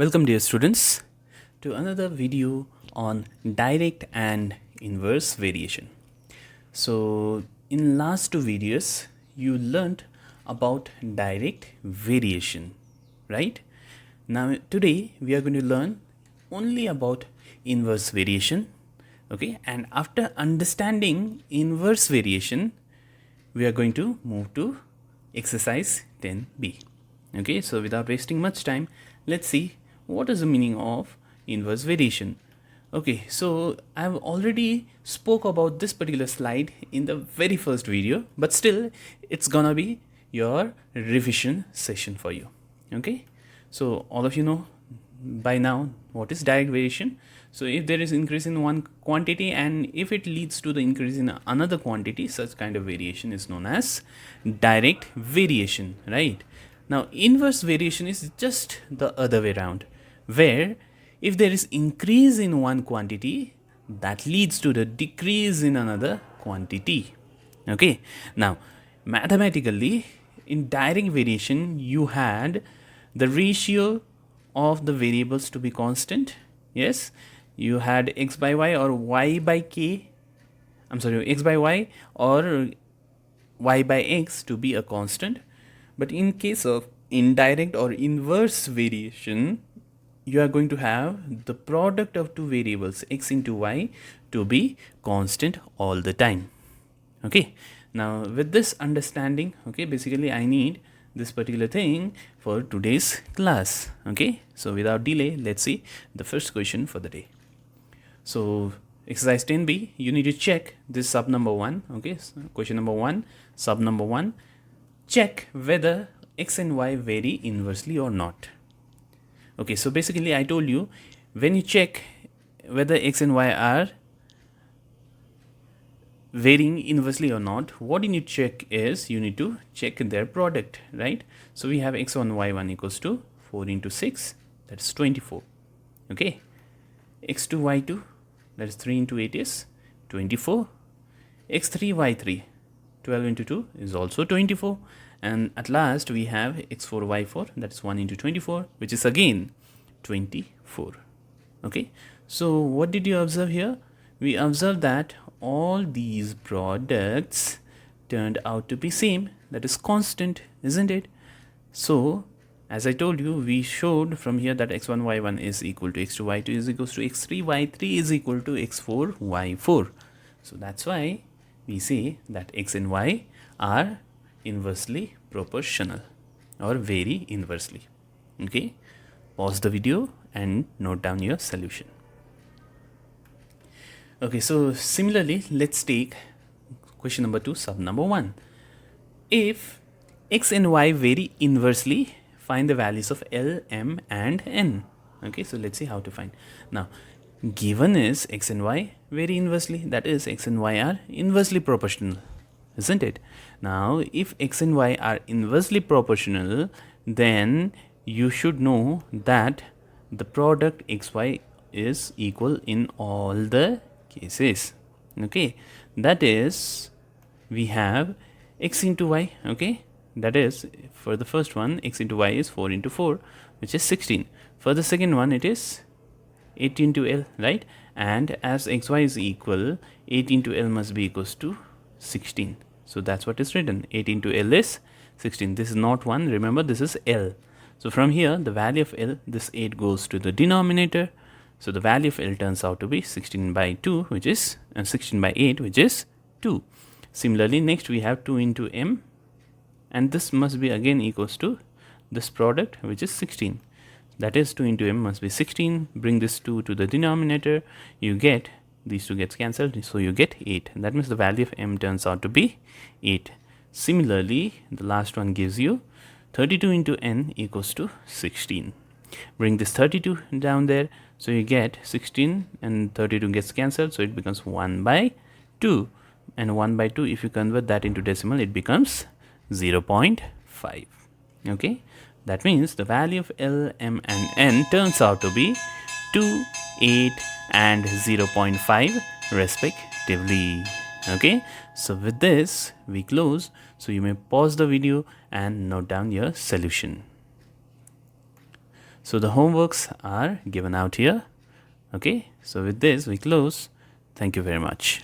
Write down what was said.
Welcome dear students to another video on direct and inverse variation. So in last two videos you learned about direct variation, right? Now today we are going to learn only about inverse variation, okay? And after understanding inverse variation we are going to move to exercise 10b. Okay, so without wasting much time, let's see what is the meaning of inverse variation. Okay, so I've already spoke about this particular slide in the very first video, but still it's gonna be your revision session for you. Okay, so all of you know by now what is direct variation. So if there is increase in one quantity and if it leads to the increase in another quantity, such kind of variation is known as direct variation, right? Now inverse variation is just the other way around, where if there is increase in one quantity, that leads to the decrease in another quantity. Okay, now mathematically in direct variation you had the ratio of the variables to be constant. Yes, you had x by y or y by k, x by y or y by x to be a constant. But in case of indirect or inverse variation, you are going to have the product of two variables x into y to be constant all the time. Okay, now with this understanding, okay, basically I need this particular thing for today's class. Okay, so without delay, let's see the first question for the day. So exercise 10b, you need to check this sub number 1. Okay, so question number 1, sub number 1, check whether x and y vary inversely or not. Okay, so basically I told you when you check whether x and y are varying inversely or not, what you need to check is you need to check their product, right? So we have x1 y1 equals to 4 into 6, that's 24. Okay, x2 y2, that is 3 into 8 is 24. x3 y3, 12 into 2 is also 24. And at last we have x4 y4, that's 1 into 24, which is again 24. Okay, so what did you observe here? We observe that all these products turned out to be same, that is constant, isn't it? So as I told you, we showed from here that x1 y1 is equal to x2 y2 is equals to x3 y3 is equal to x4 y4. So that's why we say that x and y are inversely proportional or vary inversely. Okay, pause the video and note down your solution. Okay, so similarly, let's take question number 2, sub number 1. If x and y vary inversely, find the values of L, M and N. Okay, so let's see how to find. Now, given is x and y vary inversely, that is x and y are inversely proportional, isn't it? Now, if x and y are inversely proportional, then you should know that the product xy is equal in all the cases. Okay, that is we have x into y. Okay, that is for the first one x into y is 4 into 4, which is 16. For the second one it is 8 into L, right? And as xy is equal, 8 into L must be equals to 16. So that's what is written. 8 into L is 16. This is not 1. Remember, this is L. So from here, the value of L, this 8 goes to the denominator. So the value of L turns out to be 16 by 2, which is 16 by 8, which is 2. Similarly, next we have 2 into M. And this must be again equals to this product, which is 16. That is 2 into M must be 16. Bring this 2 to the denominator. You get these two gets cancelled, so you get 8. That means the value of M turns out to be 8. Similarly, the last one gives you 32 into N equals to 16. Bring this 32 down there, so you get 16 and 32 gets cancelled, so it becomes 1 by 2. And 1 by 2, if you convert that into decimal, it becomes 0.5. Okay, that means the value of L, M and N turns out to be 2, 8 and 0.5 respectively. Okay, so with this we close. So you may pause the video and note down your solution. So the homeworks are given out here. Okay, so with this we close. Thank you very much.